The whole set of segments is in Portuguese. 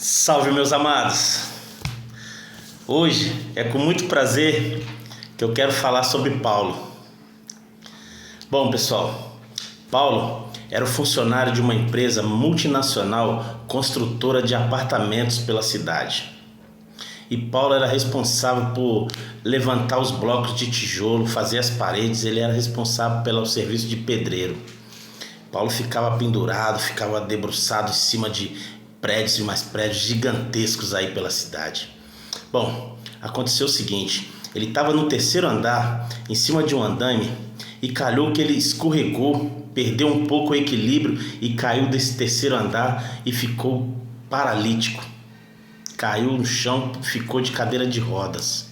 Salve, meus amados! Hoje é com muito prazer que eu quero falar sobre Paulo. Bom, pessoal, Paulo era o funcionário de uma empresa multinacional construtora de apartamentos pela cidade. E Paulo era responsável por levantar os blocos de tijolo, fazer as paredes, ele era responsável pelo serviço de pedreiro. Paulo ficava pendurado, ficava debruçado em cima de prédios e mais prédios gigantescos aí pela cidade. Bom, aconteceu o seguinte, ele estava no terceiro andar, em cima de um andaime, e calhou que ele escorregou, perdeu um pouco o equilíbrio e caiu desse terceiro andar e ficou paralítico. Caiu no chão, ficou de cadeira de rodas.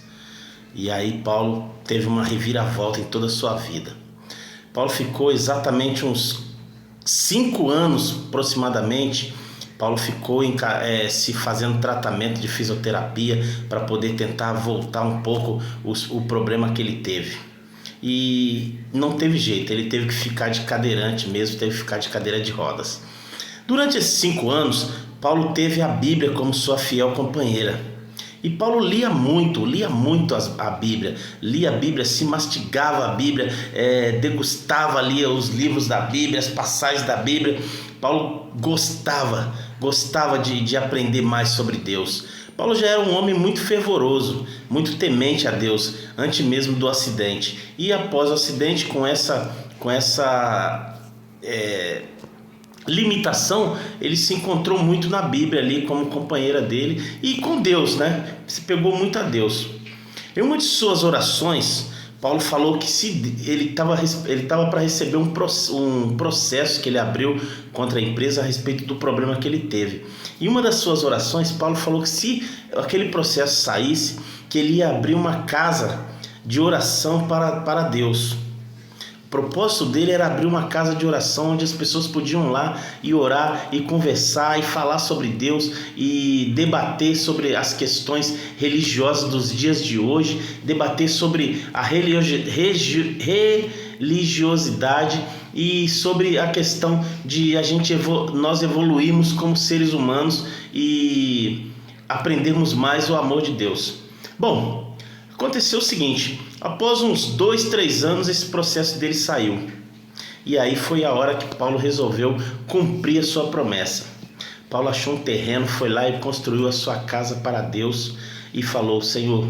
E aí Paulo teve uma reviravolta em toda a sua vida. Paulo ficou exatamente uns 5 anos aproximadamente. Paulo ficou se fazendo tratamento de fisioterapia para poder tentar voltar um pouco o problema que ele teve. E não teve jeito, ele teve que ficar de cadeirante mesmo, teve que ficar de cadeira de rodas. Durante esses 5 anos, Paulo teve a Bíblia como sua fiel companheira. E Paulo lia muito a Bíblia, lia a Bíblia, se mastigava a Bíblia, degustava ali os livros da Bíblia, as passagens da Bíblia. Paulo gostava de aprender mais sobre Deus. Paulo já era um homem muito fervoroso, muito temente a Deus, antes mesmo do acidente. E após o acidente, com essa limitação, ele se encontrou muito na Bíblia ali como companheira dele e com Deus, né? Se pegou muito a Deus. Em uma de suas orações, Paulo falou que se ele estava para receber um processo que ele abriu contra a empresa a respeito do problema que ele teve. Em uma das suas orações, Paulo falou que se aquele processo saísse, que ele ia abrir uma casa de oração para Deus. O propósito dele era abrir uma casa de oração onde as pessoas podiam ir lá e orar e conversar e falar sobre Deus e debater sobre as questões religiosas dos dias de hoje, debater sobre a religiosidade e sobre a questão de nós evoluirmos como seres humanos e aprendermos mais o amor de Deus. Bom, aconteceu o seguinte, após uns 2-3 anos esse processo dele saiu. E aí foi a hora que Paulo resolveu cumprir a sua promessa. Paulo achou um terreno, foi lá e construiu a sua casa para Deus e falou: Senhor,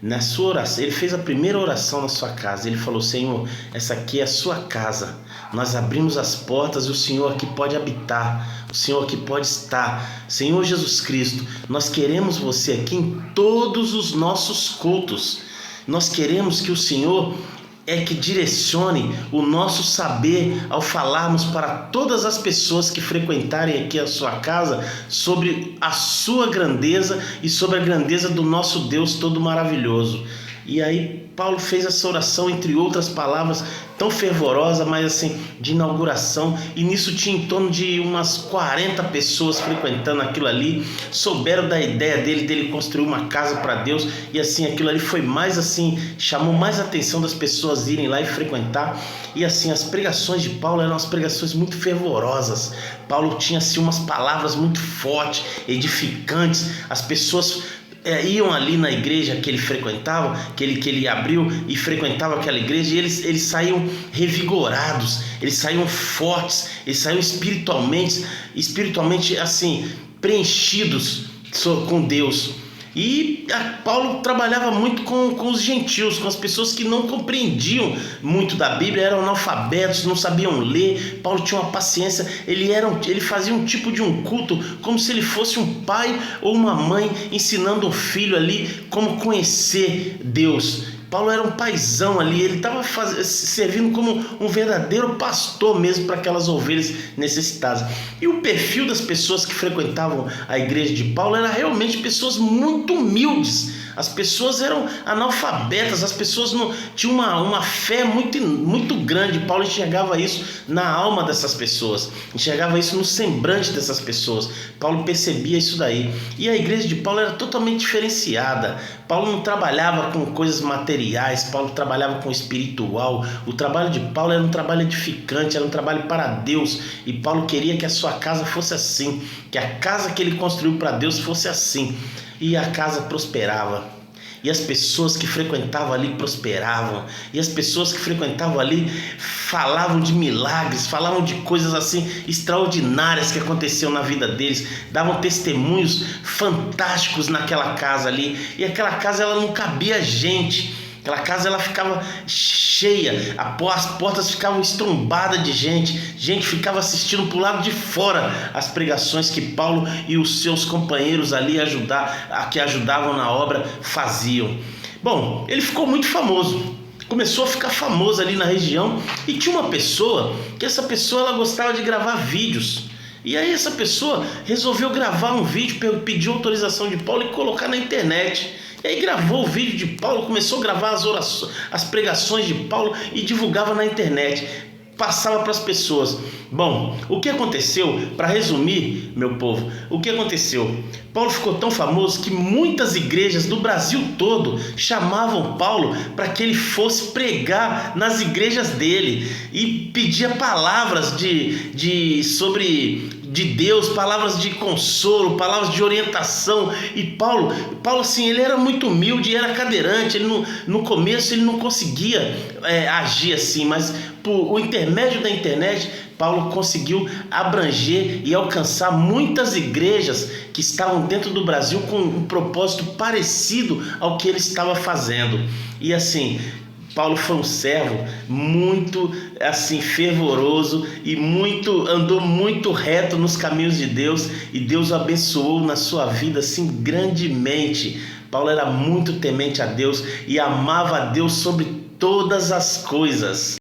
na sua oração, ele fez a primeira oração na sua casa, ele falou: Senhor, essa aqui é a sua casa, nós abrimos as portas e o Senhor aqui pode habitar, o Senhor aqui pode estar. Senhor Jesus Cristo, nós queremos você aqui em todos os nossos cultos, nós queremos que o Senhor que direcione o nosso saber ao falarmos para todas as pessoas que frequentarem aqui a sua casa sobre a sua grandeza e sobre a grandeza do nosso Deus todo maravilhoso. E aí Paulo fez essa oração, entre outras palavras, tão fervorosa, mas assim, de inauguração, e nisso tinha em torno de umas 40 pessoas frequentando aquilo ali, souberam da ideia dele construir uma casa para Deus, e assim, aquilo ali foi mais assim, chamou mais a atenção das pessoas irem lá e frequentar, e assim, as pregações de Paulo eram umas pregações muito fervorosas. Paulo tinha assim umas palavras muito fortes, edificantes, as pessoas iam ali na igreja que ele frequentava, que ele abriu e frequentava aquela igreja, e eles saíam revigorados, eles saíam fortes, eles saíam espiritualmente assim, preenchidos com Deus. E Paulo trabalhava muito com os gentios, com as pessoas que não compreendiam muito da Bíblia, eram analfabetos, não sabiam ler. Paulo tinha uma paciência, ele fazia um tipo de um culto como se ele fosse um pai ou uma mãe ensinando um filho ali como conhecer Deus. Paulo era um paizão ali, ele estava servindo como um verdadeiro pastor mesmo para aquelas ovelhas necessitadas. E o perfil das pessoas que frequentavam a igreja de Paulo era realmente pessoas muito humildes, As pessoas eram analfabetas, as pessoas não tinham uma fé muito grande. Paulo enxergava isso na alma dessas pessoas, enxergava isso no semblante dessas pessoas. Paulo percebia isso daí. E a igreja de Paulo era totalmente diferenciada. Paulo não trabalhava com coisas materiais, Paulo trabalhava com o espiritual. O trabalho de Paulo era um trabalho edificante, era um trabalho para Deus. E Paulo queria que a sua casa fosse assim, que a casa que ele construiu para Deus fosse assim. E a casa prosperava. E as pessoas que frequentavam ali prosperavam. E as pessoas que frequentavam ali falavam de milagres, falavam de coisas assim extraordinárias que aconteciam na vida deles. Davam testemunhos fantásticos naquela casa ali. E aquela casa ela não cabia gente. Aquela casa ela ficava cheia, as portas ficavam estrombadas de gente, gente ficava assistindo para o lado de fora as pregações que Paulo e os seus companheiros ali que ajudavam na obra faziam. Bom, ele ficou muito famoso, começou a ficar famoso ali na região, e tinha uma pessoa, que essa pessoa ela gostava de gravar vídeos. E aí essa pessoa resolveu gravar um vídeo, pediu autorização de Paulo e colocar na internet. E aí gravou o vídeo de Paulo, começou a gravar as pregações de Paulo e divulgava na internet, passava para as pessoas. Bom, o que aconteceu, para resumir, meu povo, o que aconteceu? Paulo ficou tão famoso que muitas igrejas do Brasil todo chamavam Paulo para que ele fosse pregar nas igrejas dele e pedia palavras sobre Deus, palavras de consolo, palavras de orientação. E Paulo assim, ele era muito humilde, era cadeirante, ele no começo ele não conseguia agir assim, mas por o intermédio da internet, Paulo conseguiu abranger e alcançar muitas igrejas que estavam dentro do Brasil com um propósito parecido ao que ele estava fazendo. E assim, Paulo foi um servo muito assim fervoroso e andou muito reto nos caminhos de Deus, e Deus o abençoou na sua vida assim grandemente. Paulo era muito temente a Deus e amava a Deus sobre todas as coisas.